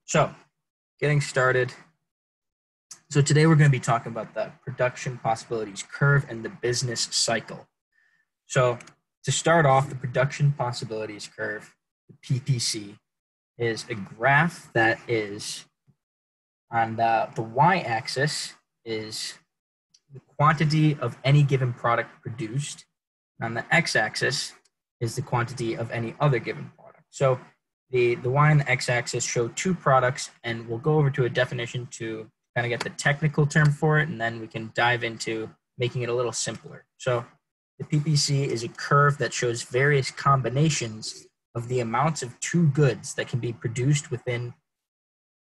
So, getting started. So today we're going to be talking about the production possibilities curve and the business cycle. So to start off, the production possibilities curve, the PPC, is a graph that is on the y-axis is the quantity of any given product produced. On the x-axis is the quantity of any other given product. So the y and the x-axis show two products, and we'll go over to a definition to kind of get the technical term for it, and then we can dive into making it a little simpler. So the PPC is a curve that shows various combinations of the amounts of two goods that can be produced within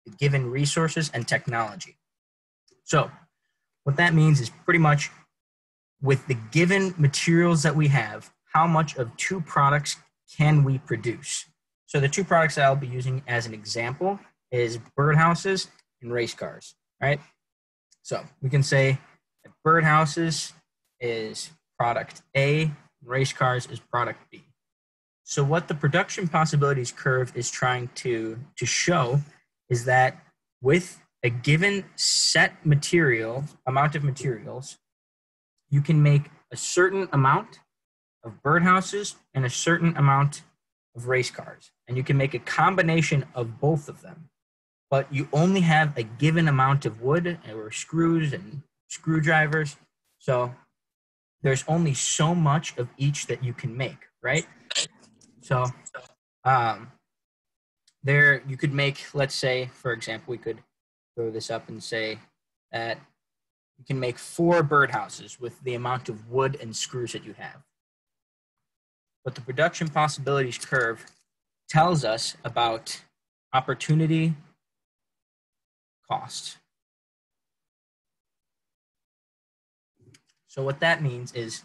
the given resources and technology. So what that means is pretty much with the given materials that we have, how much of two products can we produce? So the two products that I'll be using as an example is birdhouses and race cars, right? So we can say that birdhouses is product A, and race cars is product B. So what the production possibilities curve is trying to show is that with a given set amount of materials, you can make a certain amount of birdhouses and a certain amount of race cars. And you can make a combination of both of them. But you only have a given amount of wood or screws and screwdrivers. So there's only so much of each that you can make, right? So there you could make, let's say, for example, we could throw this up and say that you can make 4 birdhouses with the amount of wood and screws that you have. But the production possibilities curve tells us about opportunity cost. So what that means is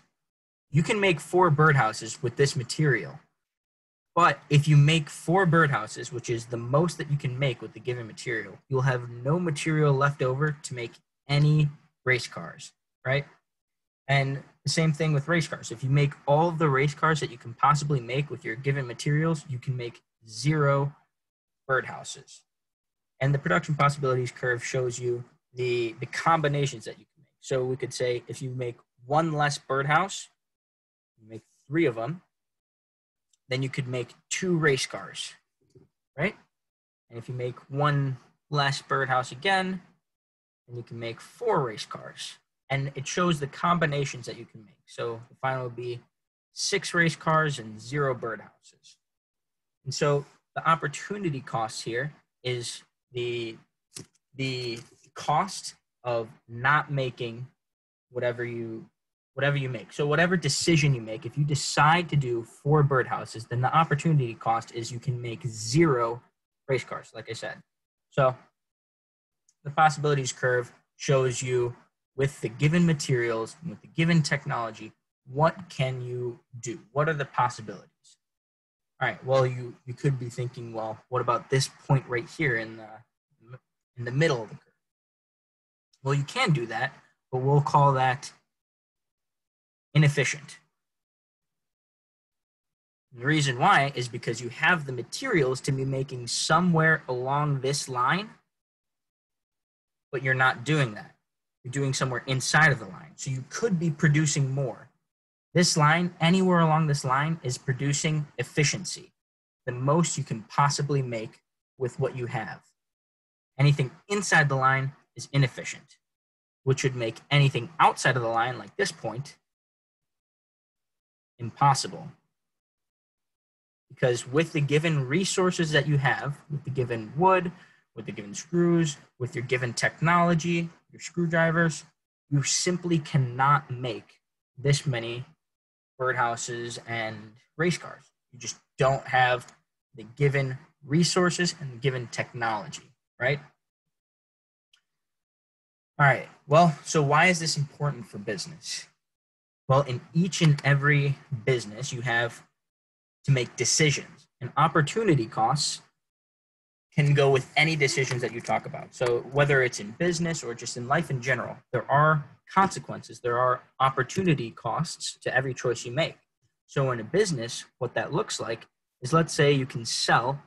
you can make 4 birdhouses with this material. But if you make 4 birdhouses, which is the most that you can make with the given material, you'll have no material left over to make any race cars, right? And the same thing with race cars. If you make all of the race cars that you can possibly make with your given materials, you can make 0 birdhouses. And the production possibilities curve shows you the combinations that you can make. So we could say if you make 1 less birdhouse, you make 3 of them, then you could make 2 race cars, right? And if you make 1 less birdhouse again, then you can make 4 race cars. And it shows the combinations that you can make. So the final would be 6 race cars and 0 birdhouses. And so the opportunity cost here is the cost of not making whatever you make. So whatever decision you make, if you decide to do 4 birdhouses, then the opportunity cost is you can make 0 race cars, like I said. So the possibilities curve shows you with the given materials, with the given technology, what can you do? What are the possibilities? All right, well, you could be thinking, well, what about this point right here in the middle of the curve? Well, you can do that, but we'll call that inefficient. And the reason why is because you have the materials to be making somewhere along this line, but you're not doing that. You're doing somewhere inside of the line. So you could be producing more. This line, anywhere along this line, is producing efficiency, the most you can possibly make with what you have. Anything inside the line is inefficient, which would make anything outside of the line, like this point, impossible. Because with the given resources that you have, with the given wood, with the given screws, with your given technology, your screwdrivers, you simply cannot make this many birdhouses and race cars. You just don't have the given resources and the given technology, right? All right, well, so why is this important for business? Well, in each and every business, you have to make decisions, and opportunity costs can go with any decisions that you talk about. So whether it's in business or just in life in general, there are consequences, there are opportunity costs to every choice you make. So in a business, what that looks like is, let's say you can sell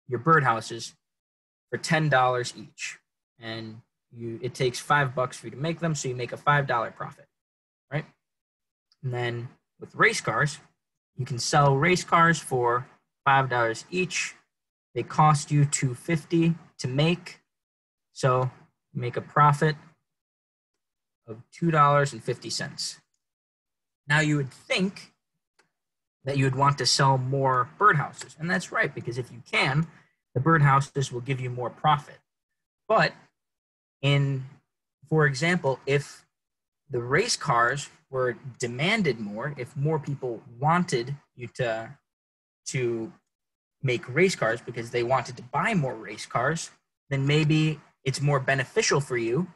your birdhouses for $10 each. And it takes $5 for you to make them, so you make a $5 profit, right? And then with race cars, you can sell race cars for $5 each. They cost you $2.50 to make, so you make a profit of $2.50. Now you would think that you would want to sell more birdhouses, and that's right, because if you can, the birdhouses will give you more profit. But for example, if the race cars were demanded more, if more people wanted you to make race cars because they wanted to buy more race cars, then maybe it's more beneficial for you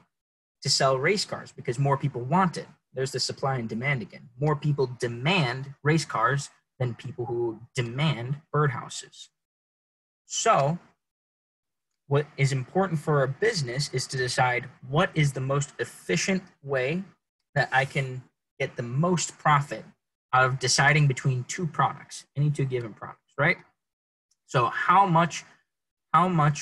to sell race cars because more people want it. There's the supply and demand again. More people demand race cars than people who demand birdhouses. So what is important for a business is to decide what is the most efficient way that I can get the most profit out of deciding between two products, any two given products, right? So how much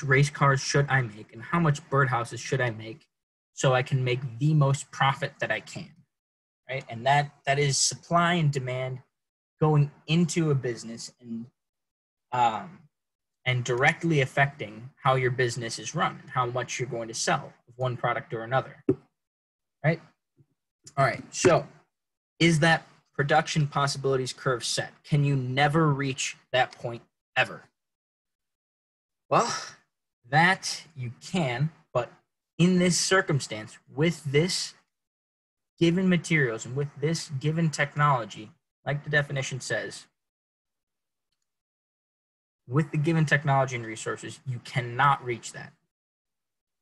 race cars should I make and how much birdhouses should I make so I can make the most profit that I can, right? And that is supply and demand going into a business and directly affecting how your business is run and how much you're going to sell of one product or another, right? All right, so is that production possibilities curve set? Can you never reach that point ever? Well, that you can, but in this circumstance, with this given materials and with this given technology, like the definition says, with the given technology and resources, you cannot reach that.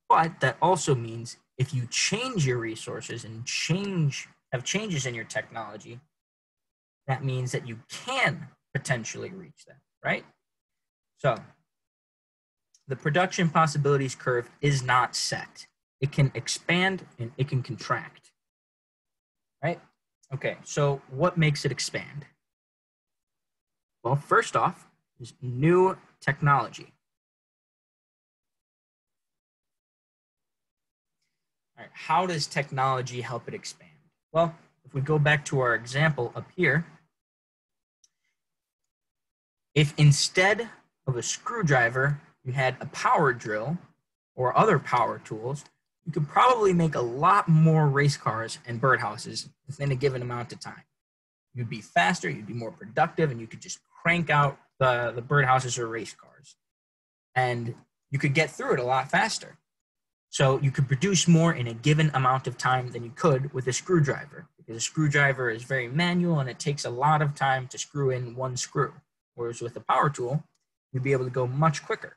But that also means if you change your resources and have changes in your technology, that means that you can potentially reach that, right? So the production possibilities curve is not set. It can expand and it can contract, right? Okay, so what makes it expand? Well, first off, is new technology. All right, how does technology help it expand? Well, if we go back to our example up here, if instead of a screwdriver, you had a power drill or other power tools, you could probably make a lot more race cars and birdhouses within a given amount of time. You'd be faster, you'd be more productive, and you could just crank out the birdhouses or race cars. And you could get through it a lot faster. So you could produce more in a given amount of time than you could with a screwdriver, because a screwdriver is very manual and it takes a lot of time to screw in one screw. Whereas with a power tool, you'd be able to go much quicker.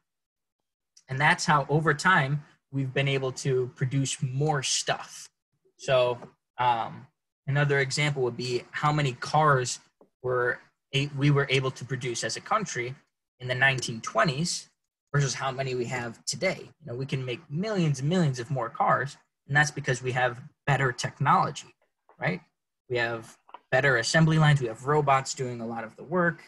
And that's how over time we've been able to produce more stuff. So another example would be how many cars we were able to produce as a country in the 1920s versus how many we have today. You know, we can make millions and millions of more cars, and that's because we have better technology, right? We have better assembly lines, we have robots doing a lot of the work,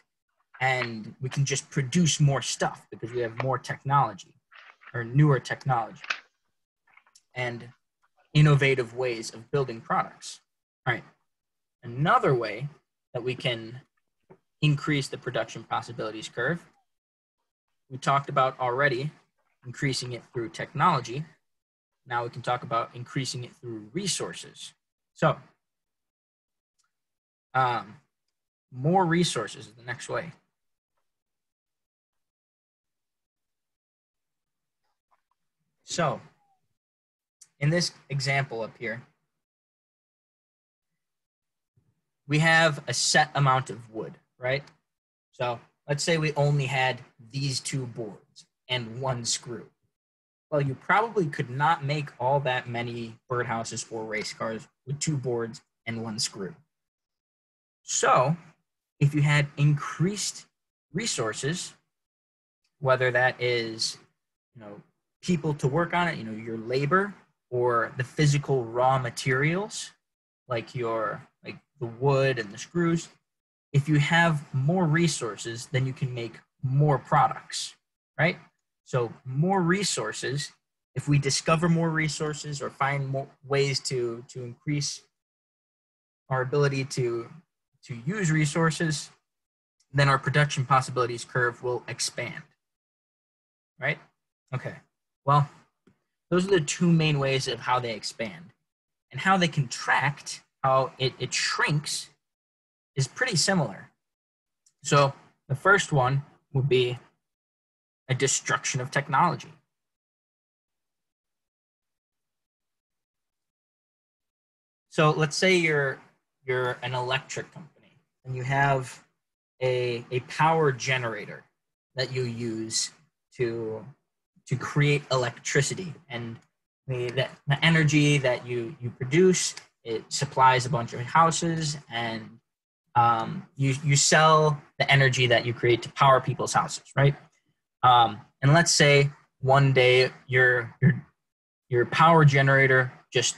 and we can just produce more stuff because we have more technology or newer technology and innovative ways of building products. All right, another way that we can increase the production possibilities curve, we talked about already increasing it through technology. Now we can talk about increasing it through resources. So more resources is the next way. So in this example up here, we have a set amount of wood, right? So let's say we only had these two boards and one screw. Well, you probably could not make all that many birdhouses or race cars with two boards and one screw. So if you had increased resources, whether that is, people to work on it, your labor, or the physical raw materials, like the wood and the screws, if you have more resources, then you can make more products, right? So more resources, if we discover more resources or find more ways to increase our ability to use resources, then our production possibilities curve will expand, right? Okay, well, those are the two main ways of how they expand. And how they contract, how it shrinks, is pretty similar. So the first one would be a destruction of technology. So let's say you're an electric company and you have a power generator that you use to create electricity, and the energy that you produce, it supplies a bunch of houses, and you sell the energy that you create to power people's houses, right? And let's say one day your power generator just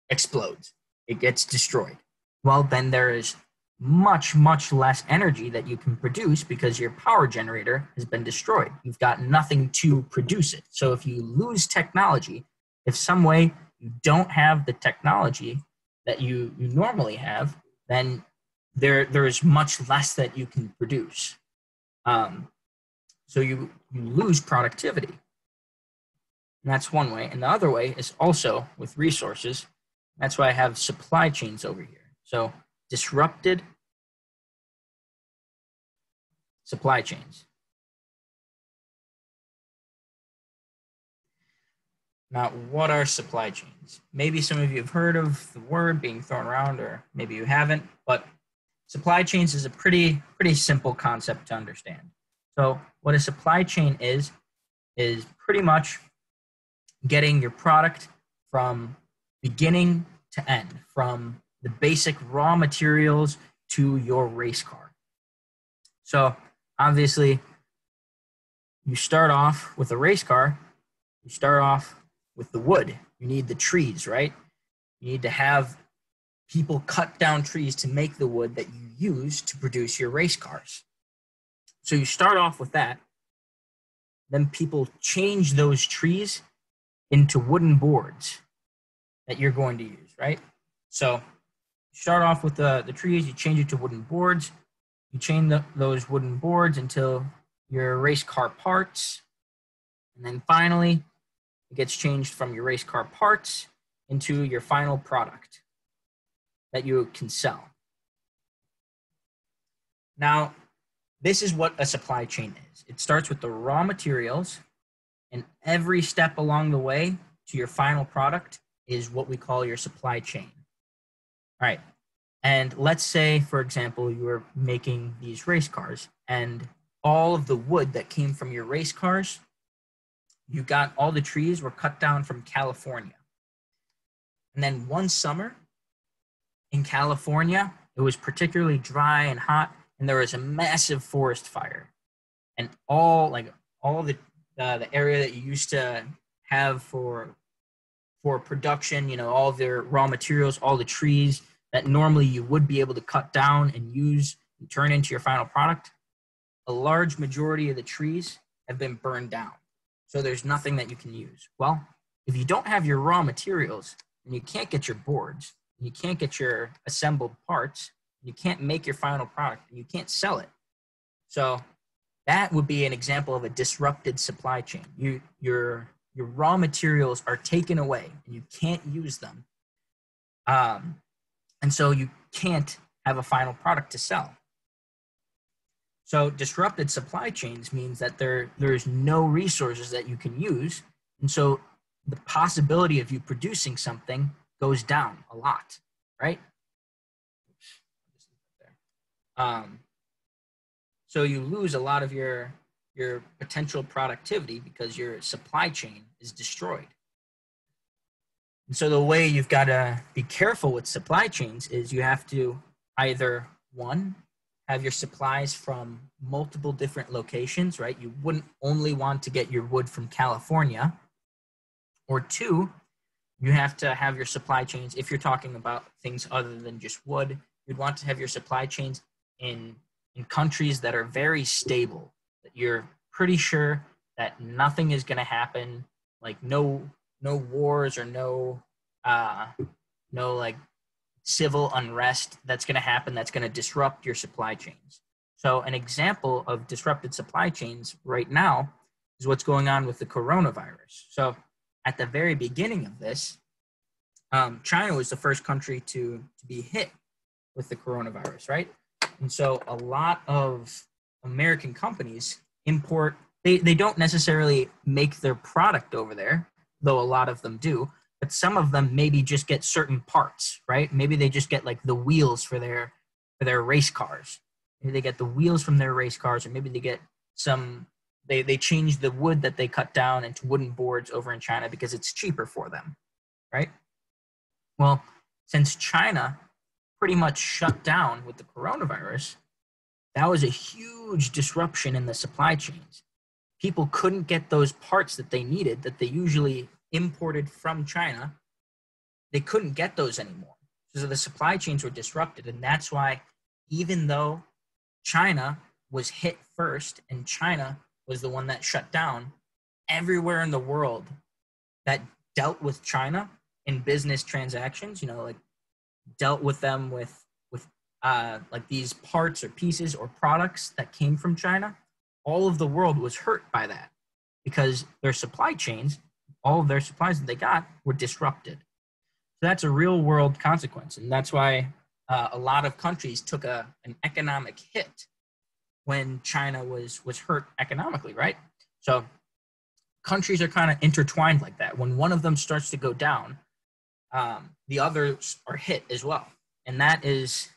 explodes. It gets destroyed. Well, then there is much, much less energy that you can produce because your power generator has been destroyed. You've got nothing to produce it. So if you lose technology, if some way you don't have the technology that you normally have, then there is much less that you can produce. So you lose productivity. And that's one way. And the other way is also with resources. That's why I have supply chains over here. So disrupted supply chains. Now, what are supply chains? Maybe some of you have heard of the word being thrown around, or maybe you haven't, but supply chains is a pretty simple concept to understand. So what a supply chain is pretty much getting your product from beginning to end, from the basic raw materials to your race car. So obviously, you start off with a race car, you start off with the wood. You need the trees, right? You need to have people cut down trees to make the wood that you use to produce your race cars. So you start off with that. Then people change those trees into wooden boards that you're going to use, right? So you start off with the trees, you change it to wooden boards, you chain those wooden boards until your race car parts, and then finally it gets changed from your race car parts into your final product that you can sell. Now, this is what a supply chain is. It starts with the raw materials, and every step along the way to your final product is what we call your supply chain. All right. And let's say, for example, you were making these race cars, and all of the wood that came from your race cars, you got all the trees were cut down from California. And then one summer in California, it was particularly dry and hot, and there was a massive forest fire. And all the area that you used to have for production, you know, all of their raw materials, all the trees that normally you would be able to cut down and use and turn into your final product, a large majority of the trees have been burned down. So there's nothing that you can use. Well, if you don't have your raw materials and you can't get your boards, and you can't get your assembled parts, you can't make your final product, and you can't sell it. So that would be an example of a disrupted supply chain. Your raw materials are taken away and you can't use them. And so you can't have a final product to sell. So disrupted supply chains means that there's no resources that you can use. And so the possibility of you producing something goes down a lot, right? So you lose a lot of your potential productivity because your supply chain is destroyed. And so the way you've got to be careful with supply chains is you have to either, one, have your supplies from multiple different locations, right? You wouldn't only want to get your wood from California. Or two, you have to have your supply chains, if you're talking about things other than just wood, you'd want to have your supply chains in countries that are very stable, that you're pretty sure that nothing is going to happen, like no wars or no like civil unrest that's going to happen that's going to disrupt your supply chains. So an example of disrupted supply chains right now is what's going on with the coronavirus. So at the very beginning of this, China was the first country to be hit with the coronavirus, right? And so a lot of American companies import, they don't necessarily make their product over there, though a lot of them do, but some of them maybe just get certain parts, right? Maybe they just get like the wheels for their race cars. Maybe they get the wheels from their race cars, or maybe they get some, they change the wood that they cut down into wooden boards over in China because it's cheaper for them, right? Well, since China pretty much shut down with the coronavirus, that was a huge disruption in the supply chains. People couldn't get those parts that they needed that they usually imported from China. They couldn't get those anymore. So the supply chains were disrupted. And that's why, even though China was hit first and China was the one that shut down, everywhere in the world that dealt with China in business transactions, like dealt with them with like these parts or pieces or products that came from China, all of the world was hurt by that because their supply chains, all of their supplies that they got were disrupted. So that's a real world consequence. And that's why a lot of countries took an economic hit when China was hurt economically, right? So countries are kind of intertwined like that. When one of them starts to go down, the others are hit as well. And that is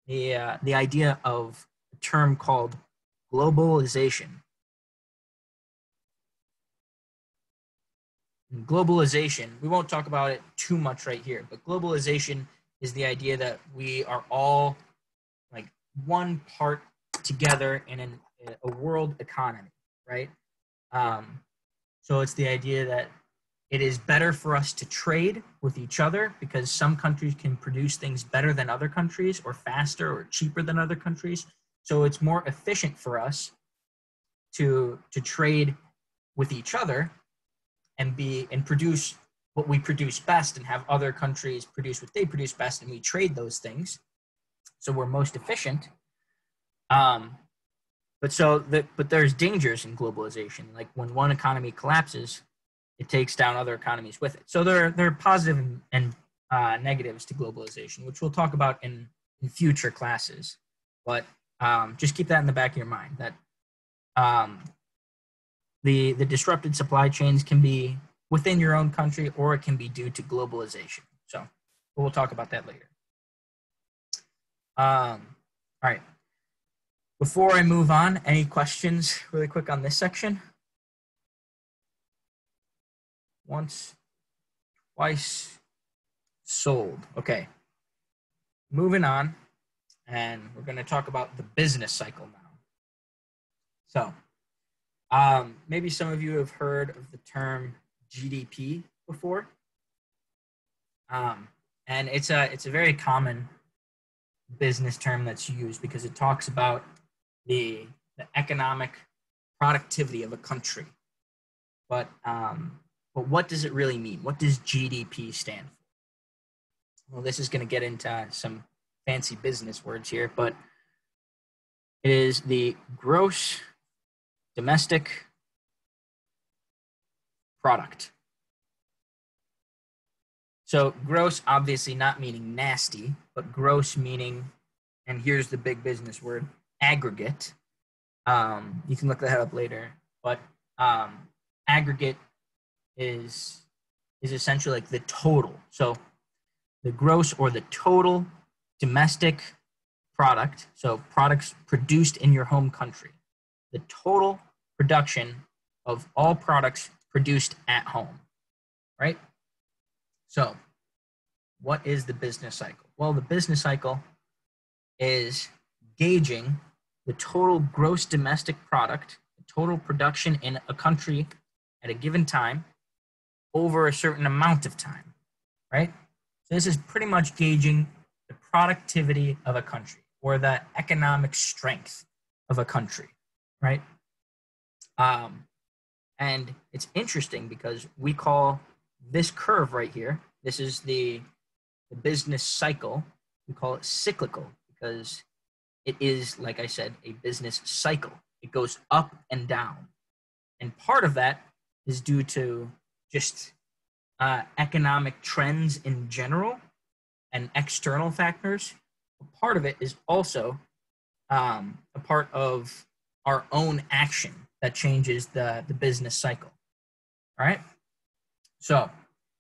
the idea of a term called globalization. And globalization, we won't talk about it too much right here, but globalization is the idea that we are all like one part together in a world economy, right? So it's the idea that it is better for us to trade with each other because some countries can produce things better than other countries, or faster or cheaper than other countries. So it's more efficient for us to trade with each other and produce what we produce best, and have other countries produce what they produce best, and we trade those things. So we're most efficient. But there's dangers in globalization. Like when one economy collapses, it takes down other economies with it. So there are positive and negatives to globalization, which we'll talk about in future classes. But just keep that in the back of your mind, that the disrupted supply chains can be within your own country, or it can be due to globalization. So we'll talk about that later. All right. Before I move on, any questions really quick on this section? Once, twice, sold. Okay. Moving on, and we're going to talk about the business cycle now. So, maybe some of you have heard of the term GDP before. And it's a very common business term that's used because it talks about the economic productivity of a country. But what does it really mean? What does GDP stand for? Well, this is going to get into some fancy business words here, but it is the gross domestic product. So gross, obviously not meaning nasty, but gross meaning, and here's the big business word, aggregate. You can look that up later, but aggregate is essentially like the total. So the gross, or the total domestic product, so products produced in your home country, the total production of all products produced at home, right? So what is the business cycle? Well, the business cycle is gauging the total gross domestic product, the total production in a country at a given time over a certain amount of time, right? So this is pretty much gauging the productivity of a country, or the economic strength of a country, right? And it's interesting because we call this curve right here, this is the business cycle, we call it cyclical because it is, like I said, a business cycle. It goes up and down. And part of that is due to just economic trends in general and external factors. Part of it is also a part of our own action that changes the business cycle. All right. So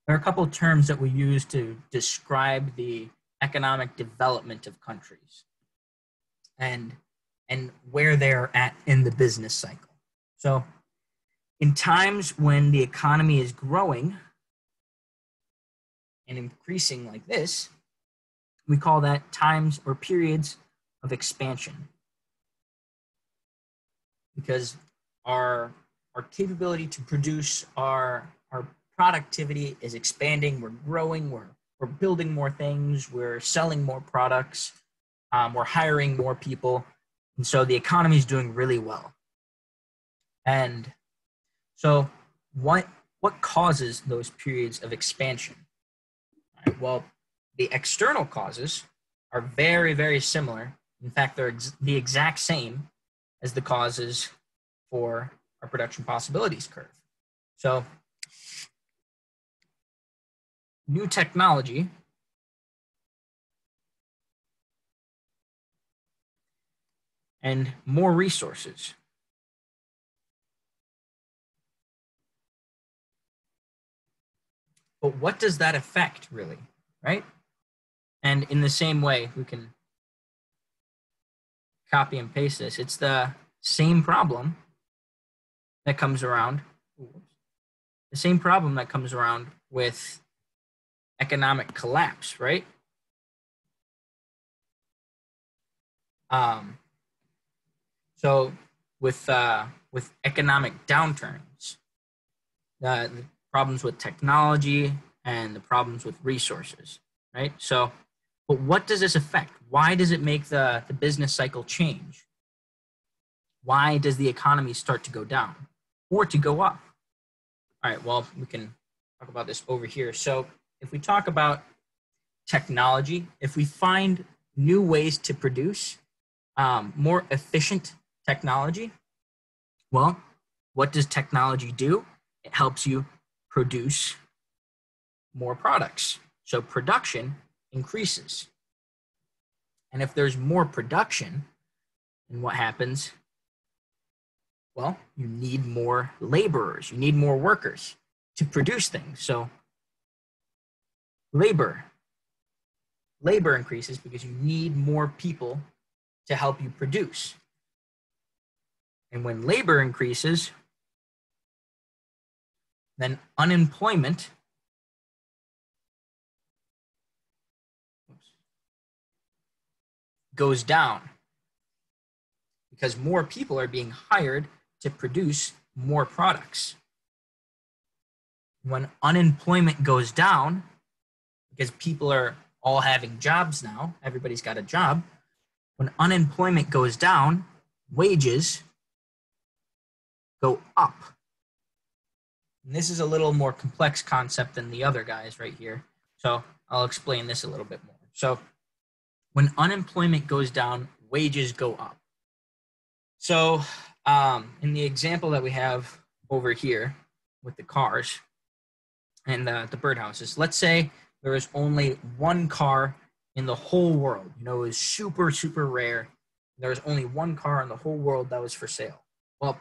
there are a couple of terms that we use to describe the economic development of countries and where they're at in the business cycle. So in times when the economy is growing and increasing like this, we call that times or periods of expansion, because our capability to produce our productivity is expanding. We're growing. We're building more things. We're selling more products. We're hiring more people, and so the economy is doing really well. And so, what causes those periods of expansion? Right, well, the external causes are very, very similar. In fact, they're the exact same as the causes for our production possibilities curve. So new technology and more resources. But what does that affect really, right? And in the same way, we can copy and paste this. It's the same problem that comes around. The same problem that comes around with economic collapse, right? So with economic downturns, the problems with technology and the problems with resources, right? So, but what does this affect? Why does it make the business cycle change? Why does the economy start to go down or to go up? All right, well, we can talk about this over here. So if we talk about technology, if we find new ways to produce more efficient technology, well, what does technology do? It helps you produce more products. So production increases. And if there's more production, then what happens? Well, you need more laborers, you need more workers to produce things. So labor increases because you need more people to help you produce. And when labor increases, then unemployment goes down because more people are being hired to produce more products. When unemployment goes down, because people are all having jobs now, everybody's got a job. When unemployment goes down, wages go up. And this is a little more complex concept than the other guys right here. So I'll explain this a little bit more. So when unemployment goes down, wages go up. So in the example that we have over here with the cars and the birdhouses, let's say there is only one car in the whole world. You know, it was super, super rare. There was only one car in the whole world that was for sale. Well,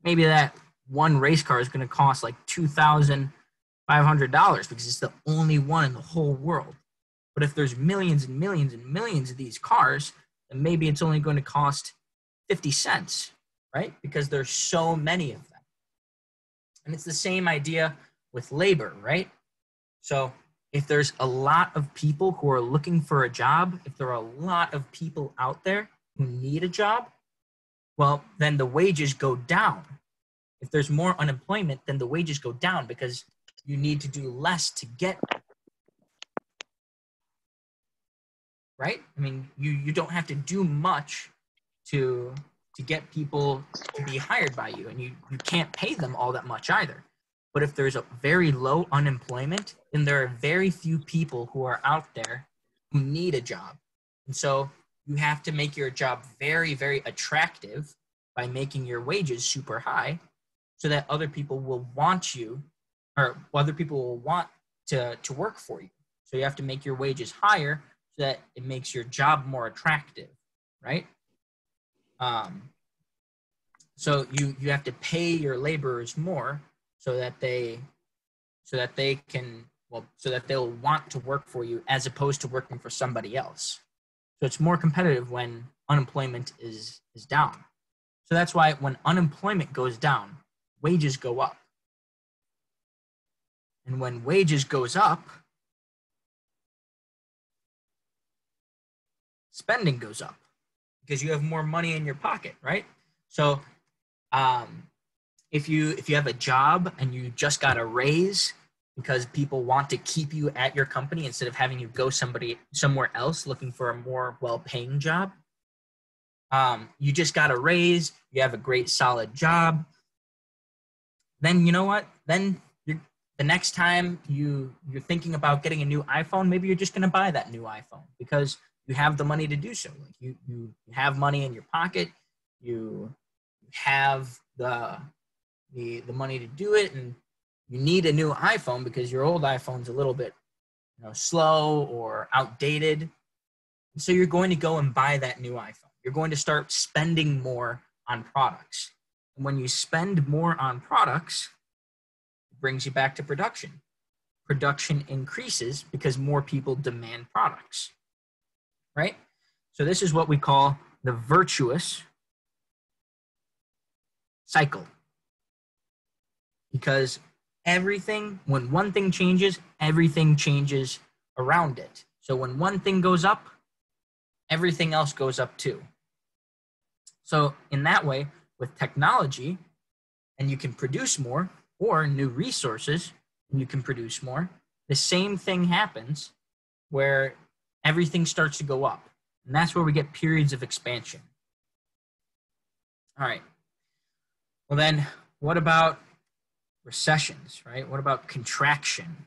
maybe that one race car is going to cost like $2,500 because it's the only one in the whole world. But if there's millions and millions and millions of these cars, then maybe it's only going to cost 50 cents, right? Because there's so many of them. And it's the same idea with labor, right? So if there's a lot of people who are looking for a job, if there are a lot of people out there who need a job, well, then the wages go down. If there's more unemployment, then the wages go down because you need to do less to get, right? I mean, you don't have to do much to to get people to be hired by you, and you can't pay them all that much either. But if there's a very low unemployment, then there are very few people who are out there who need a job. And so you have to make your job very, very attractive by making your wages super high so that other people will want you, or other people will want to work for you. So you have to make your wages higher so that it makes your job more attractive, right? So you have to pay your laborers more so that they'll want to work for you as opposed to working for somebody else. So it's more competitive when unemployment is down. So that's why when unemployment goes down, wages go up. And when wages goes up, spending goes up because you have more money in your pocket, right? So if you have a job and you just got a raise because people want to keep you at your company instead of having you go somewhere else looking for a more well-paying job, you just got a raise, you have a great solid job, then you know what? Then the next time you're thinking about getting a new iPhone, maybe you're just going to buy that new iPhone because you have the money to do so. Like you have money in your pocket, you have the money to do it, and you need a new iPhone because your old iPhone's a little bit slow or outdated. So you're going to go and buy that new iPhone. You're going to start spending more on products. And when you spend more on products, it brings you back to production. Production increases because more people demand products, right? So this is what we call the virtuous cycle. Because when one thing changes, everything changes around it. So when one thing goes up, everything else goes up too. So in that way, with technology, and you can produce more, or new resources, and you can produce more, the same thing happens where everything starts to go up. And that's where we get periods of expansion. All right. Well then, what about recessions, right? What about contraction?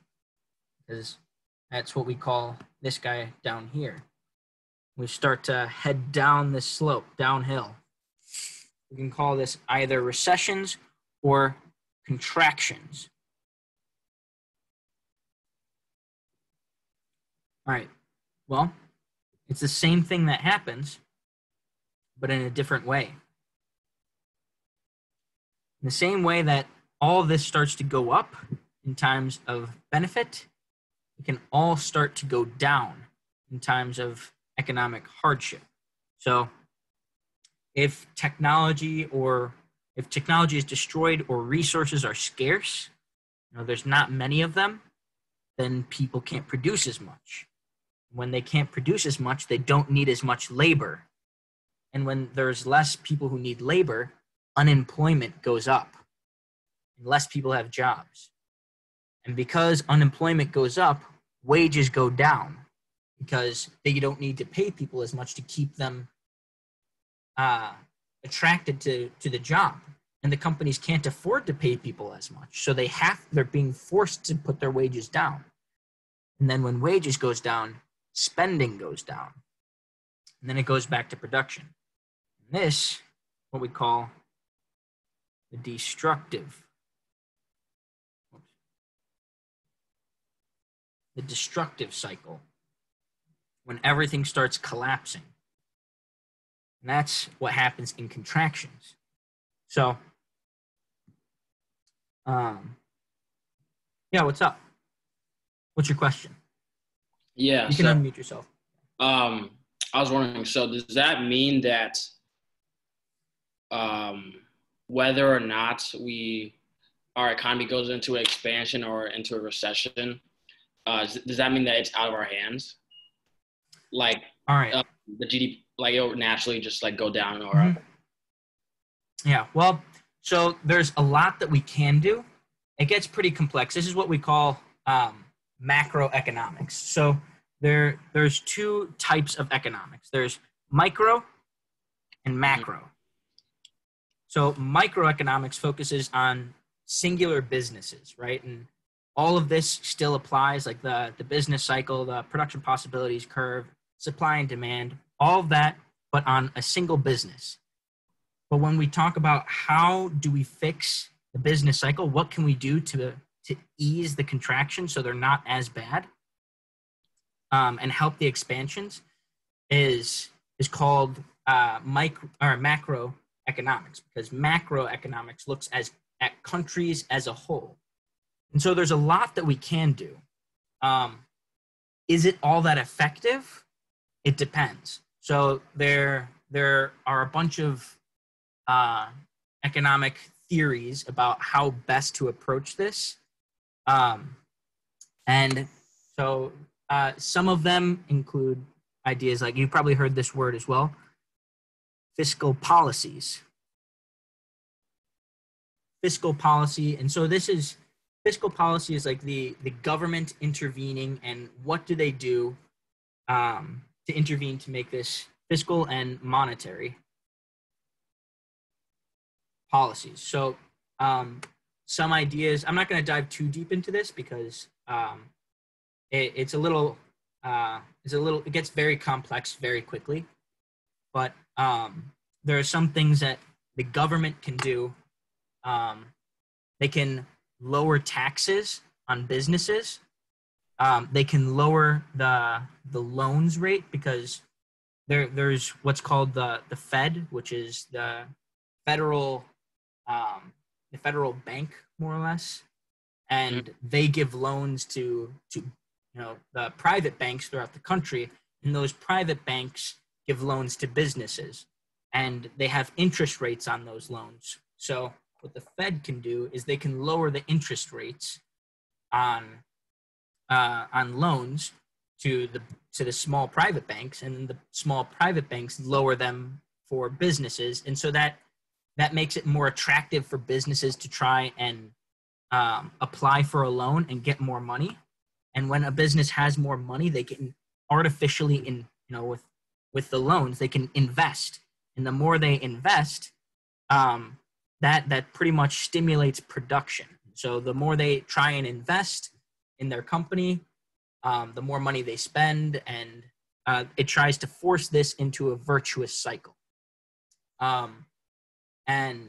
Because that's what we call this guy down here. We start to head down this slope, downhill. We can call this either recessions or contractions. All right. Well, it's the same thing that happens, but in a different way. In the same way that all of this starts to go up in times of benefit, it can all start to go down in times of economic hardship. So if technology is destroyed or resources are scarce, there's not many of them, then people can't produce as much. When they can't produce as much, they don't need as much labor. And when there's less people who need labor, unemployment goes up. And less people have jobs. And because unemployment goes up, wages go down because they don't need to pay people as much to keep them attracted to the job. And the companies can't afford to pay people as much. So they're being forced to put their wages down. And then when wages goes down, spending goes down. And then it goes back to production. And this, what we call the destructive cycle, when everything starts collapsing. And that's what happens in contractions. So, yeah, what's up? What's your question? Yeah. You can unmute yourself. I was wondering, so does that mean that whether or not our economy goes into an expansion or into a recession, does that mean that it's out of our hands? Like, all right, the GDP, like it'll naturally just like go down or up? Yeah, well, so there's a lot that we can do. It gets pretty complex. This is what we call macroeconomics. So there's two types of economics. There's micro and macro. So microeconomics focuses on singular businesses, right? And all of this still applies, like the business cycle, the production possibilities curve, supply and demand, all of that, but on a single business. But when we talk about how do we fix the business cycle, what can we do to ease the contraction so they're not as bad, and help the expansions, is called macroeconomics, because macroeconomics looks at countries as a whole. And so there's a lot that we can do. Is it all that effective? It depends. So there are a bunch of economic theories about how best to approach this. And so some of them include ideas like, you've probably heard this word as well, fiscal policies. Fiscal policy, and so fiscal policy is like the government intervening, and what do they do to intervene to make this fiscal and monetary policies. So some ideas, I'm not going to dive too deep into this because it gets very complex very quickly. But there are some things that the government can do. They can lower taxes on businesses. They can lower the loans rate, because there's what's called the Fed, which is the federal bank, more or less, and they give loans to the private banks throughout the country, and those private banks give loans to businesses, and they have interest rates on those loans. So what the Fed can do is they can lower the interest rates on loans to the small private banks, and the small private banks lower them for businesses, and so that makes it more attractive for businesses to try and apply for a loan and get more money. And when a business has more money, they can artificially, with the loans, they can invest, and the more they invest, that pretty much stimulates production. So the more they try and invest in their company, the more money they spend, and it tries to force this into a virtuous cycle. And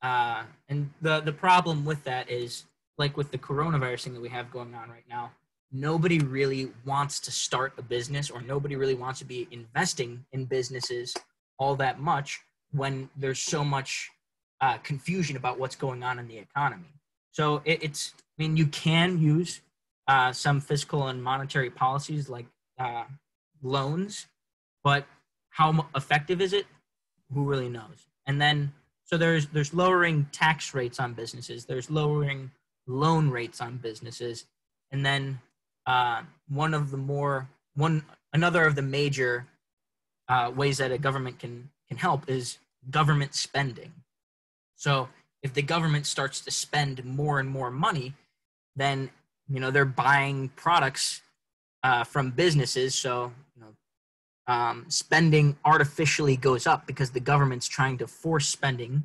the problem with that is, like with the coronavirus thing that we have going on right now, nobody really wants to start a business, or nobody really wants to be investing in businesses all that much when there's so much confusion about what's going on in the economy. So you can use some fiscal and monetary policies like loans, but how effective is it? Who really knows? And then, so there's lowering tax rates on businesses, there's lowering loan rates on businesses, and then another of the major ways that a government can help is government spending. So if the government starts to spend more and more money, then they're buying products from businesses, so spending artificially goes up because the government's trying to force spending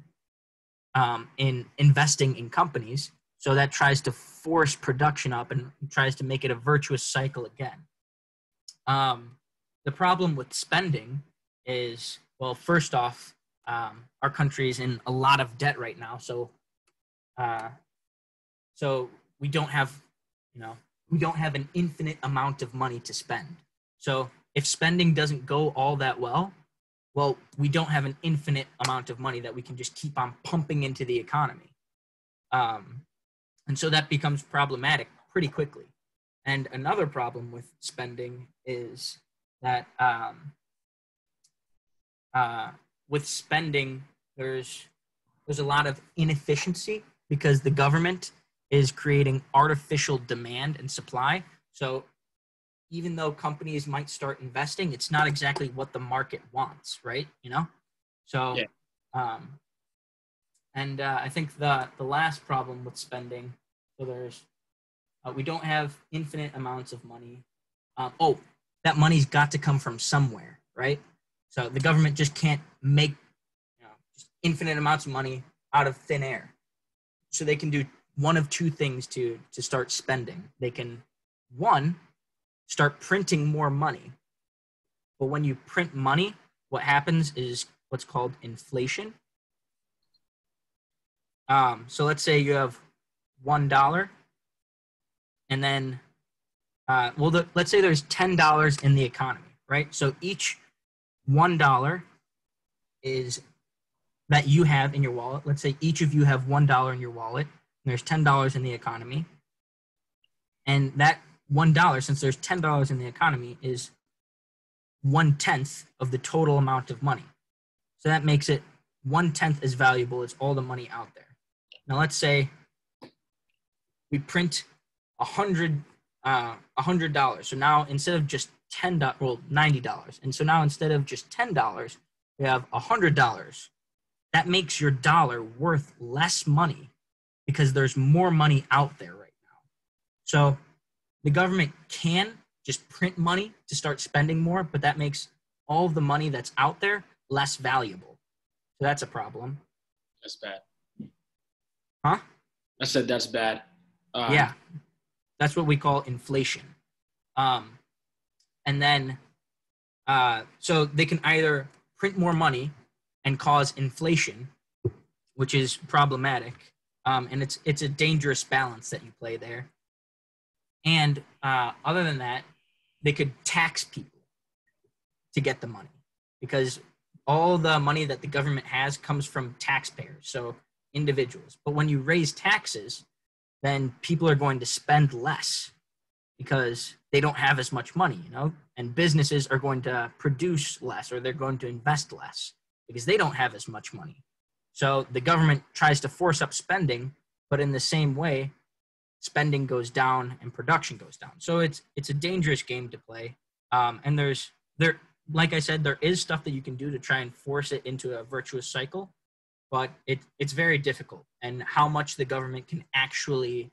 in investing in companies. So that tries to force production up and tries to make it a virtuous cycle again. The problem with spending is, well, first off, our country is in a lot of debt right now. So we don't have an infinite amount of money to spend. So if spending doesn't go all that well, we don't have an infinite amount of money that we can just keep on pumping into the economy. And so that becomes problematic pretty quickly. And another problem with spending is that with spending, there's a lot of inefficiency because the government is creating artificial demand and supply. So even though companies might start investing, it's not exactly what the market wants, right? So, yeah. I think the last problem with spending, so we don't have infinite amounts of money. That money's got to come from somewhere, right? So the government just can't infinite amounts of money out of thin air. So they can do one of two things to start spending. They can, one, start printing more money. But when you print money, what happens is what's called inflation. So let's say you have $1, and then, let's say there's $10 in the economy, right? So each $1 is that you have in your wallet. Let's say each of you have $1 in your wallet, and there's $10 in the economy. And that $1, since there's $10 in the economy, is 1/10 of the total amount of money. So that makes it 1/10 as valuable as all the money out there. Now let's say we print $100. So now instead of just $90. And so now instead of just $10, we have $100. That makes your dollar worth less money because there's more money out there right now. So the government can just print money to start spending more, but that makes all of the money that's out there less valuable. So that's a problem. That's bad. Huh? I said that's bad. Yeah. That's what we call inflation. And then, so they can either print more money and cause inflation, which is problematic. And it's a dangerous balance that you play there. And other than that, they could tax people to get the money, because all the money that the government has comes from taxpayers, so individuals. But when you raise taxes, then people are going to spend less because they don't have as much money, and businesses are going to produce less, or they're going to invest less because they don't have as much money. So the government tries to force up spending, but in the same way, spending goes down and production goes down. So it's a dangerous game to play. And like I said, there is stuff that you can do to try and force it into a virtuous cycle, but it's very difficult. And how much the government can actually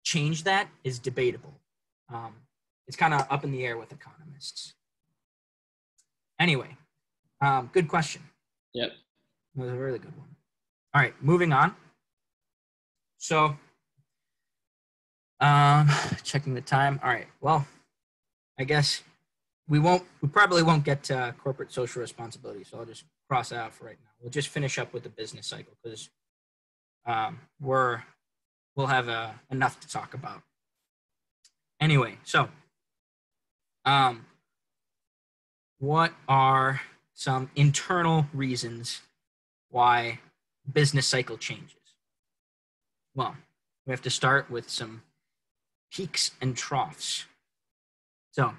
change that is debatable. It's kind of up in the air with economists. Anyway, good question. Yep. That was a really good one. All right, moving on. So, checking the time. All right, well, I guess we probably won't get to corporate social responsibility, so I'll just cross that out for right now. We'll just finish up with the business cycle because we'll have enough to talk about. Anyway, so what are some internal reasons why business cycle changes? Well, we have to start with some peaks and troughs. So,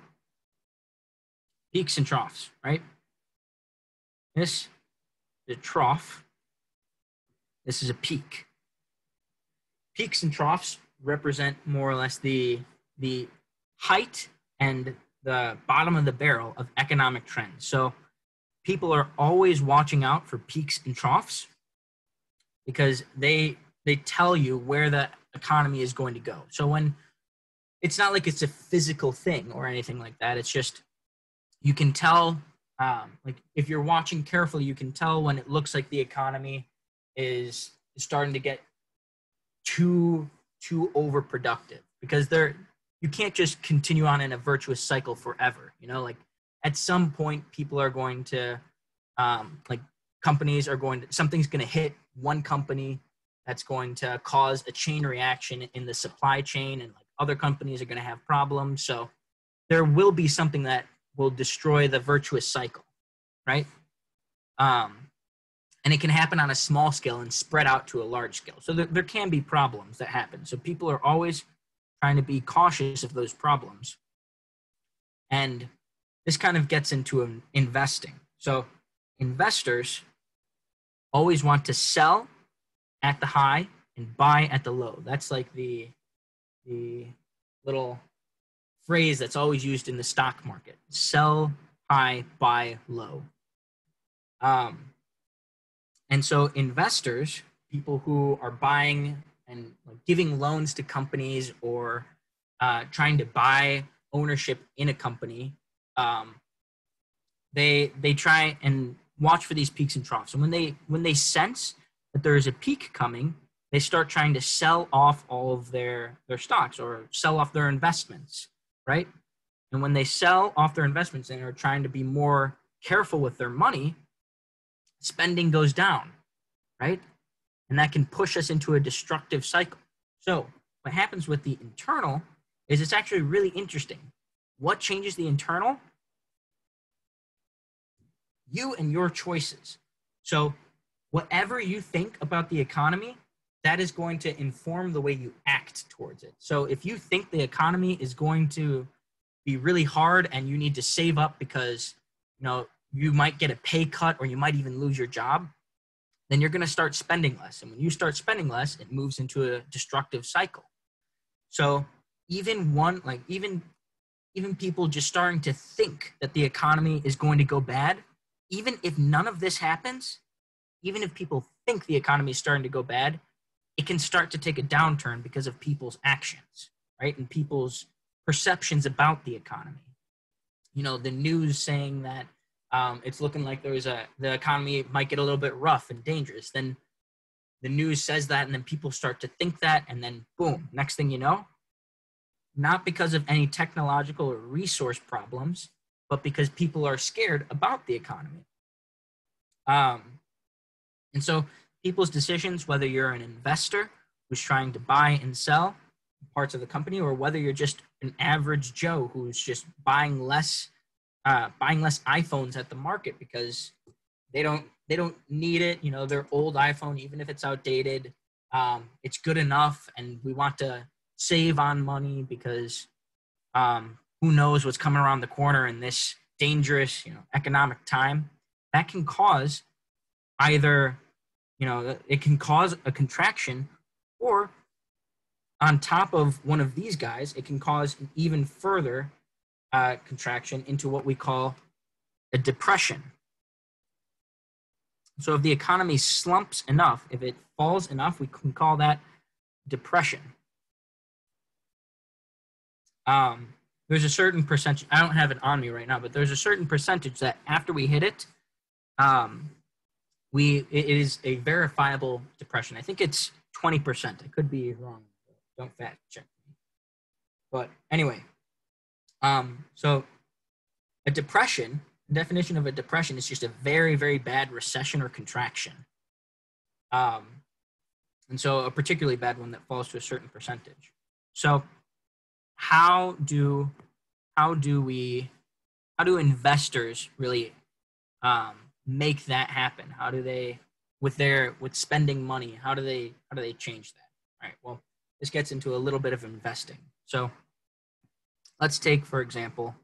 peaks and troughs, right? This is a trough. This is a peak. Peaks and troughs represent more or less the height and the bottom of the barrel of economic trends. So people are always watching out for peaks and troughs because they tell you where the economy is going to go. So when it's not like it's a physical thing or anything like that, it's just you can tell, like if you're watching carefully, you can tell when it looks like the economy is starting to get too overproductive, because you can't just continue on in a virtuous cycle forever. Like at some point people are going to something's going to hit one company that's going to cause a chain reaction in the supply chain, and like other companies are going to have problems. So there will be something that will destroy the virtuous cycle, right? And it can happen on a small scale and spread out to a large scale. So there can be problems that happen. So people are always trying to be cautious of those problems. And this kind of gets into investing. So investors always want to sell at the high and buy at the low. That's like the little phrase that's always used in the stock market. Sell high, buy low. And so investors, people who are buying and giving loans to companies or trying to buy ownership in a company, they try, and watch for these peaks and troughs. And when they sense that there is a peak coming, they start trying to sell off all of their stocks or sell off their investments, right? And when they sell off their investments and are trying to be more careful with their money, spending goes down, right? And that can push us into a destructive cycle. So what happens with the internal is it's actually really interesting. What changes the internal? You and your choices. So whatever you think about the economy, that is going to inform the way you act towards it. So if you think the economy is going to be really hard and you need to save up because you might get a pay cut or you might even lose your job, then you're going to start spending less. And when you start spending less, it moves into a destructive cycle. So even people just starting to think that the economy is going to go bad, even if none of this happens, even if people think the economy is starting to go bad, it can start to take a downturn because of people's actions, right? And people's perceptions about the economy. The news saying that it's looking like the economy might get a little bit rough and dangerous. Then the news says that, and then people start to think that, and then boom, next thing you know, not because of any technological or resource problems, but because people are scared about the economy. And so people's decisions, whether you're an investor who's trying to buy and sell parts of the company, or whether you're just an average Joe who's just buying less iPhones at the market because they don't need it. Their old iPhone, even if it's outdated, it's good enough, and we want to save on money because who knows what's coming around the corner in this dangerous, economic time. That can cause either, it can cause a contraction, or on top of one of these guys, it can cause an even further contraction into what we call a depression. So if the economy slumps enough, if it falls enough, we can call that depression. There's a certain percentage, I don't have it on me right now, but there's a certain percentage that after we hit it, it is a verifiable depression. I think it's 20%. I could be wrong. Don't fact check me. But anyway, so a depression, the definition of a depression is just a very, very bad recession or contraction. And so a particularly bad one that falls to a certain percentage. So how do investors really make that happen? How do they, with spending money, how do they change that? All right, well, this gets into a little bit of investing. So let's take, for example,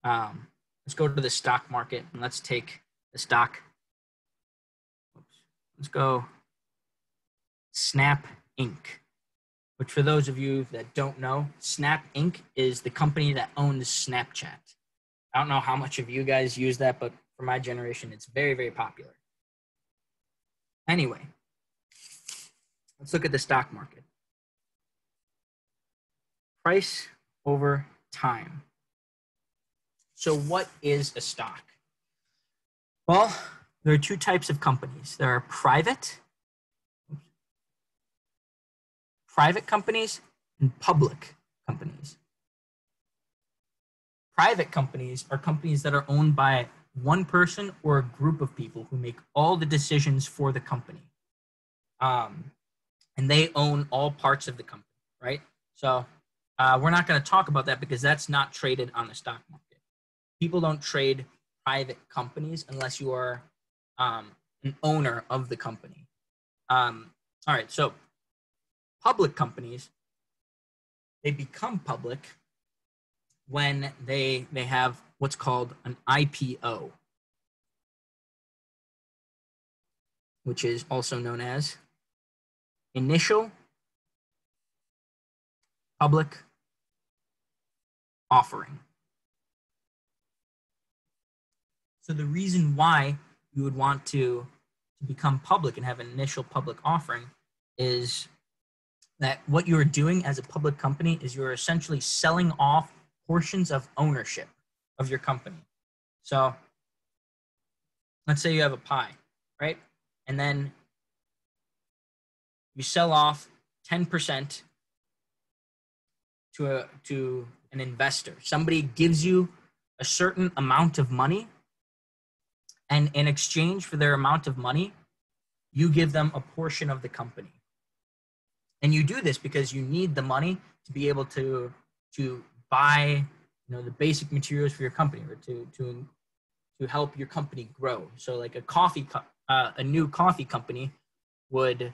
let's go to the stock market, and let's take the stock. Let's go Snap Inc., which for those of you that don't know, Snap Inc. is the company that owns Snapchat. I don't know how much of you guys use that, but for my generation, it's very, very popular. Anyway, let's look at the stock market. Price over time. So what is a stock? Well, there are two types of companies. There are private companies and public companies. Private companies are companies that are owned by one person or a group of people who make all the decisions for the company. And they own all parts of the company, right? So we're not going to talk about that because that's not traded on the stock market. People don't trade private companies unless you are an owner of the company. All right, so public companies, they become public when they have what's called an IPO, which is also known as initial public offering. So the reason why you would want to become public and have an initial public offering is that what you're doing as a public company is you're essentially selling off portions of ownership of your company. So let's say you have a pie, right? And then you sell off 10% to an investor. Somebody gives you a certain amount of money, and in exchange for their amount of money, you give them a portion of the company. And you do this because you need the money to be able to buy, the basic materials for your company, or to help your company grow. So like a new coffee company would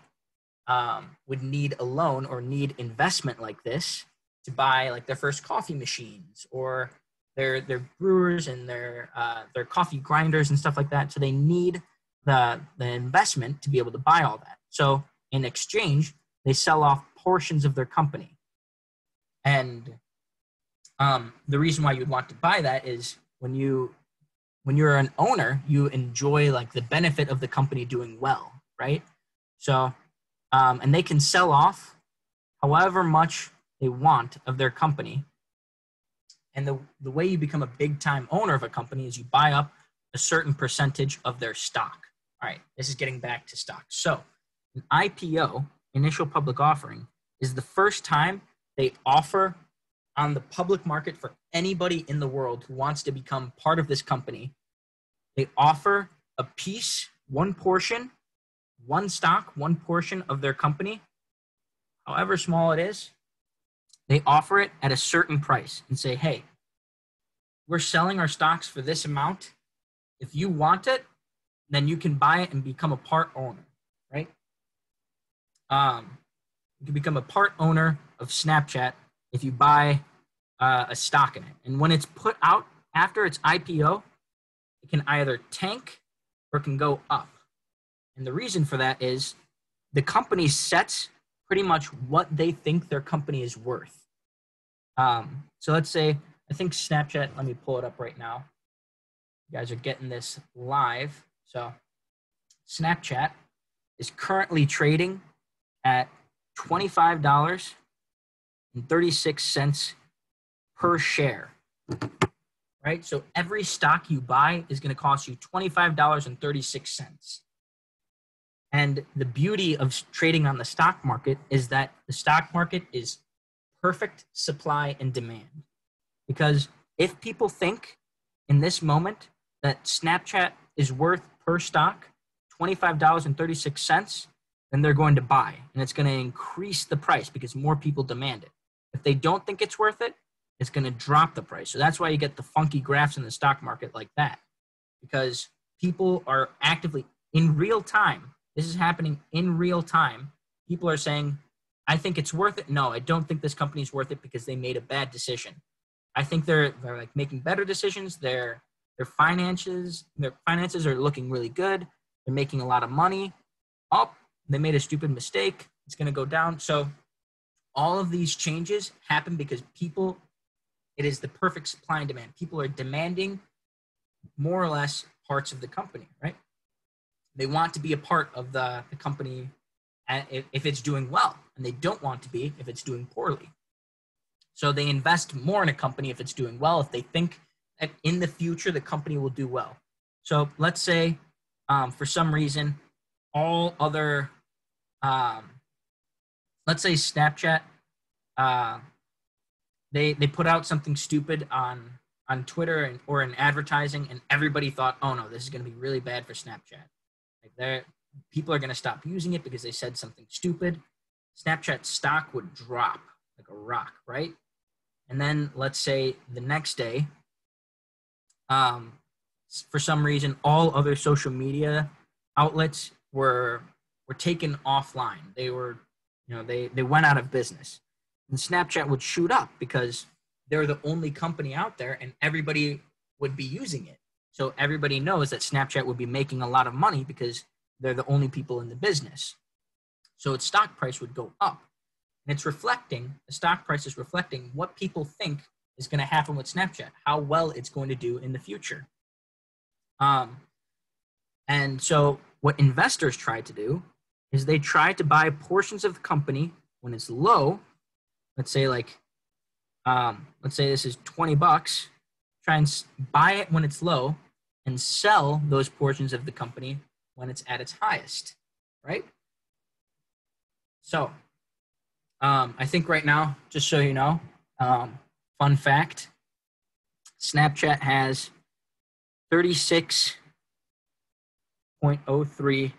need a loan or need investment like this to buy like their first coffee machines, or their brewers and their coffee grinders and stuff like that. So they need the investment to be able to buy all that. So in exchange, they sell off portions of their company. And the reason why you'd want to buy that is when you're an owner, you enjoy like the benefit of the company doing well, right? So, and they can sell off however much they want of their company. And the way you become a big time owner of a company is you buy up a certain percentage of their stock. All right, this is getting back to stock. So an IPO, initial public offering, is the first time they offer on the public market for anybody in the world who wants to become part of this company. They offer a piece, one portion, one stock, one portion of their company, however small it is. They offer it at a certain price and say, hey, we're selling our stocks for this amount. If you want it, then you can buy it and become a part owner, right? You can become a part owner of Snapchat if you buy a stock in it. And when it's put out after its IPO, it can either tank or it can go up. And the reason for that is the company sets pretty much what they think their company is worth. So let's say, I think Snapchat, let me pull it up right now. You guys are getting this live. So Snapchat is currently trading at $25.36 per share, right? So every stock you buy is going to cost you $25.36. And the beauty of trading on the stock market is that the stock market is perfect supply and demand. Because if people think in this moment that Snapchat is worth per stock $25.36, then they're going to buy, and it's going to increase the price because more people demand it. If they don't think it's worth it, it's going to drop the price. So that's why you get the funky graphs in the stock market like that, because people are actively in real time. This is happening in real time. People are saying, I think it's worth it. No, I don't think this company is worth it because they made a bad decision. I think they're like making better decisions. Their finances are looking really good. They're making a lot of money. Oh, they made a stupid mistake. It's going to go down. So all of these changes happen because it is the perfect supply and demand. People are demanding more or less parts of the company, right? They want to be a part of the company if it's doing well, and they don't want to be if it's doing poorly. So they invest more in a company if it's doing well, if they think that in the future the company will do well. So let's say for some reason all other, let's say Snapchat, they put out something stupid on Twitter or in advertising, and everybody thought, oh no, this is going to be really bad for Snapchat. Like people are going to stop using it because they said something stupid. Snapchat stock would drop like a rock, right? And then let's say the next day, for some reason, all other social media outlets were taken offline. They were, they went out of business. And Snapchat would shoot up because they're the only company out there and everybody would be using it. So everybody knows that Snapchat would be making a lot of money because they're the only people in the business. So its stock price would go up. And the stock price is reflecting what people think is going to happen with Snapchat, how well it's going to do in the future. And so what investors try to do is they try to buy portions of the company when it's low. Let's say let's say this is $20. Try and buy it when it's low, and sell those portions of the company when it's at its highest, right? So I think right now, just so you know, fun fact, Snapchat has 36.03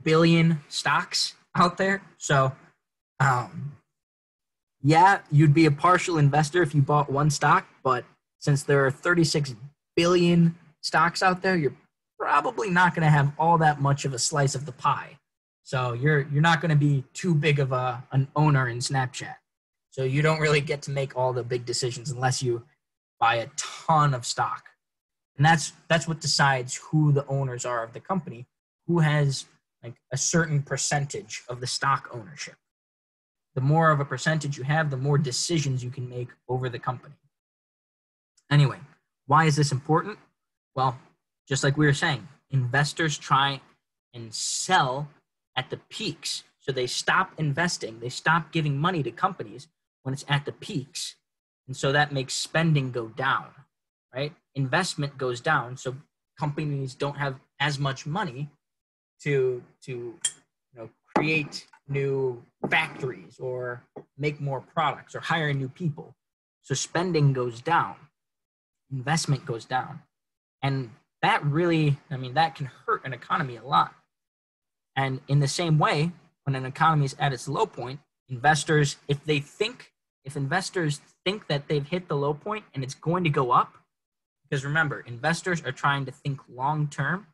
billion stocks out there. So yeah, you'd be a partial investor if you bought one stock, but since there are 36 billion stocks out there, you're probably not going to have all that much of a slice of the pie. So you're not going to be too big of an owner in Snapchat. So you don't really get to make all the big decisions unless you buy a ton of stock. And that's what decides who the owners are of the company, who has like a certain percentage of the stock ownership. The more of a percentage you have, the more decisions you can make over the company. Anyway, why is this important? Well, just like we were saying, investors try and sell at the peaks. So they stop investing, they stop giving money to companies when it's at the peaks. And so that makes spending go down, right? Investment goes down, so companies don't have as much money to create new factories or make more products or hire new people. So spending goes down, investment goes down. And that really, that can hurt an economy a lot. And in the same way, when an economy is at its low point, investors, if investors think that they've hit the low point and it's going to go up, because remember, investors are trying to think long term.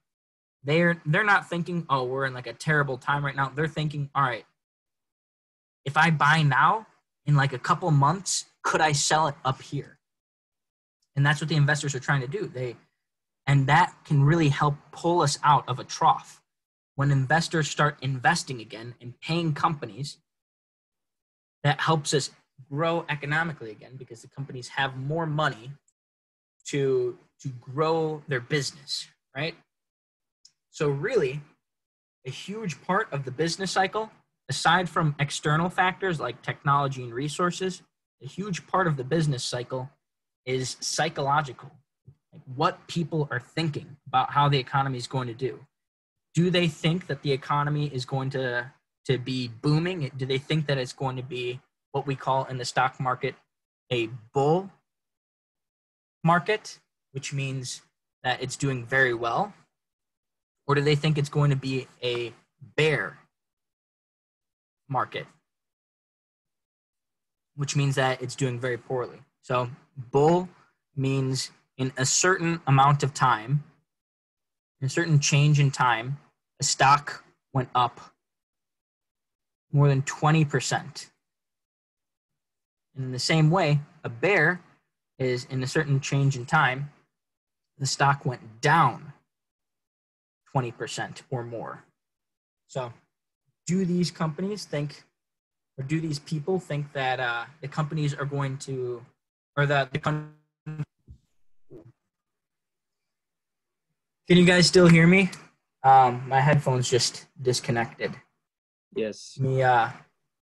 They're not thinking, oh, we're in like a terrible time right now. They're thinking, all right, if I buy now, in like a couple months, could I sell it up here? And that's what the investors are trying to do. And that can really help pull us out of a trough. When investors start investing again and paying companies, that helps us grow economically again because the companies have more money to grow their business, right? So really, a huge part of the business cycle, aside from external factors like technology and resources, a huge part of the business cycle is psychological. Like what people are thinking about how the economy is going to do. Do they think that the economy is going to be booming? Do they think that it's going to be what we call in the stock market a bull market, which means that it's doing very well? Or do they think it's going to be a bear market, which means that it's doing very poorly? So bull means in a certain amount of time, in a certain change in time, a stock went up more than 20%. And in the same way, a bear is in a certain change in time, the stock went down 20% or more. So do these companies think, or do these people think that the companies are going to, or the can you guys still hear me? My headphones just disconnected. Yes. Let me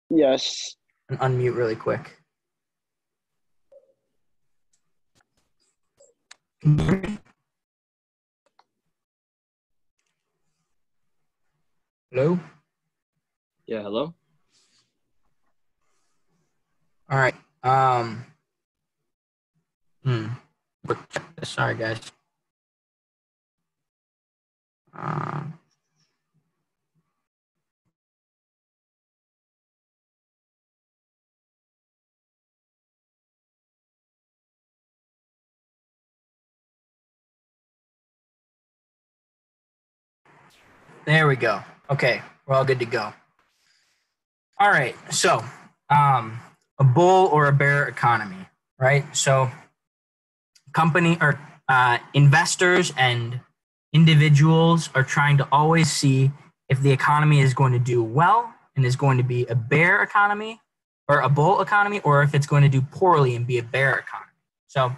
Yes. unmute really quick. Can you hear me? Hello? Yeah, hello? All right. Sorry, guys. There we go. Okay, we're all good to go. All right, so a bull or a bear economy, right? So company or investors and individuals are trying to always see if the economy is going to do well and is going to be a bear economy or a bull economy, or if it's going to do poorly and be a bear economy. So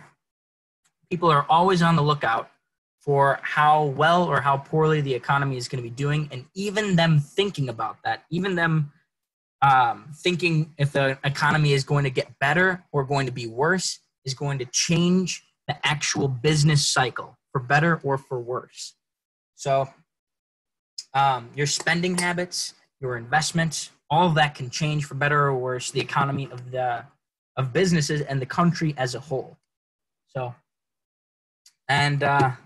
people are always on the lookout for how well or how poorly the economy is going to be doing, and even them thinking about that, even them thinking if the economy is going to get better or going to be worse, is going to change the actual business cycle for better or for worse. So your spending habits, your investments, all of that can change for better or worse the economy of businesses and the country as a whole. So, and it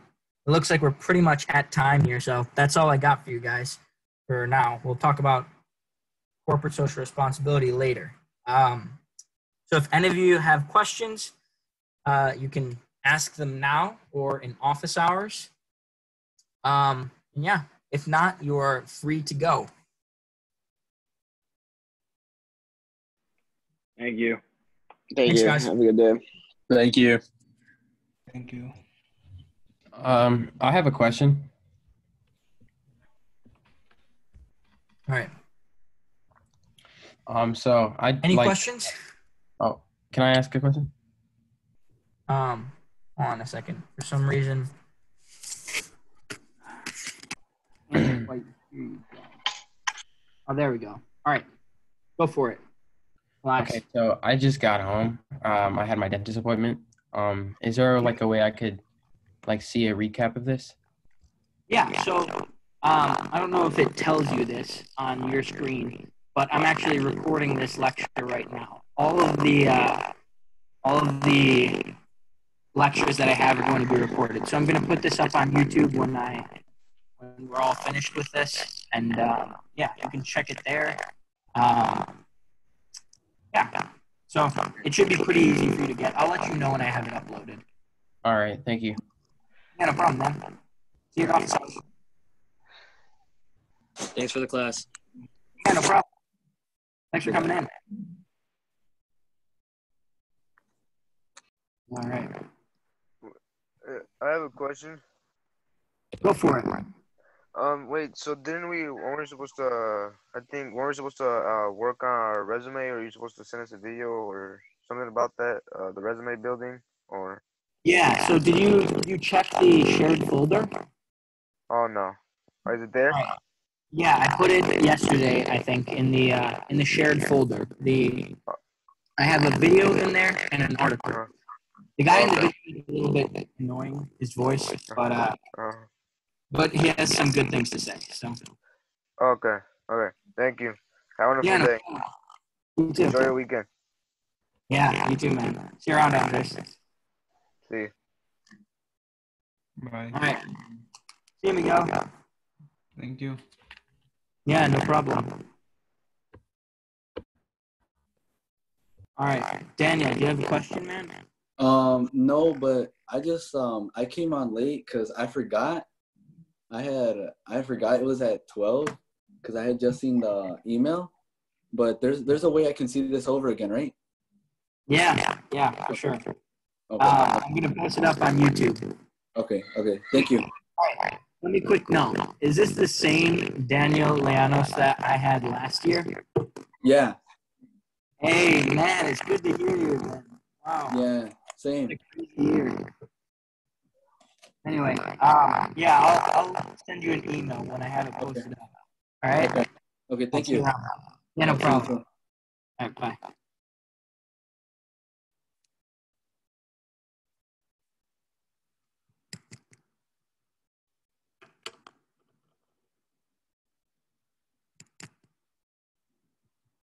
looks like we're pretty much at time here. So that's all I got for you guys for now. We'll talk about corporate social responsibility later. So if any of you have questions, you can ask them now or in office hours. Yeah, if not, you're free to go. Thank you. Thanks, guys. Have a good day. Thank you. Thank you. I have a question. All right. So Any questions? Oh, can I ask a question? Hold on a second. For some reason. Oh, there we go. All right. Go for it. Relax. Okay, so I just got home. I had my dentist appointment. Is there like a way I could like see a recap of this? Yeah, so I don't know if it tells you this on your screen, but I'm actually recording this lecture right now. All of the lectures that I have are going to be recorded. So I'm going to put this up on YouTube when we're all finished with this, and yeah, you can check it there. Yeah, so it should be pretty easy for you to get. I'll let you know when I have it uploaded. All right, thank you. Yeah, no problem, man. See you at office hours. Thanks for the class. Yeah, no problem. Thanks for coming in. All right. I have a question. Go for it. Wait, so weren't we supposed to, weren't we supposed to work on our resume, or are you supposed to send us a video or something about that, the resume building, or? Yeah, so did you check the shared folder? Oh, no. Is it there? Right. Yeah, I put it yesterday, I think, in the shared folder. I have a video in there and an article. The guy in the video is a little bit annoying, his voice, but he has some good things to say. So. Okay. Thank you. Have a wonderful day. You too. Enjoy your weekend. Yeah, you too, man. See you around, Andres. See you. Bye. All right. See you, Miguel. Thank you. Yeah, no problem. All right. Daniel, do you have a question, man? No, but I just I came on late because I forgot. I forgot it was at 12 because I had just seen the email. But there's a way I can see this over again, right? Yeah, for sure. Okay. I'm gonna post it up on YouTube. Okay. Thank you. Let me quick note. Is this the same Daniel Llanos that I had last year? Yeah. Hey, man, it's good to hear you, man. Wow. Yeah. Same. It's a crazy year. Anyway, yeah, I'll send you an email when I have it posted up. All right? Okay. Thank you. Yeah, no I'll see you problem. soon. All right, bye.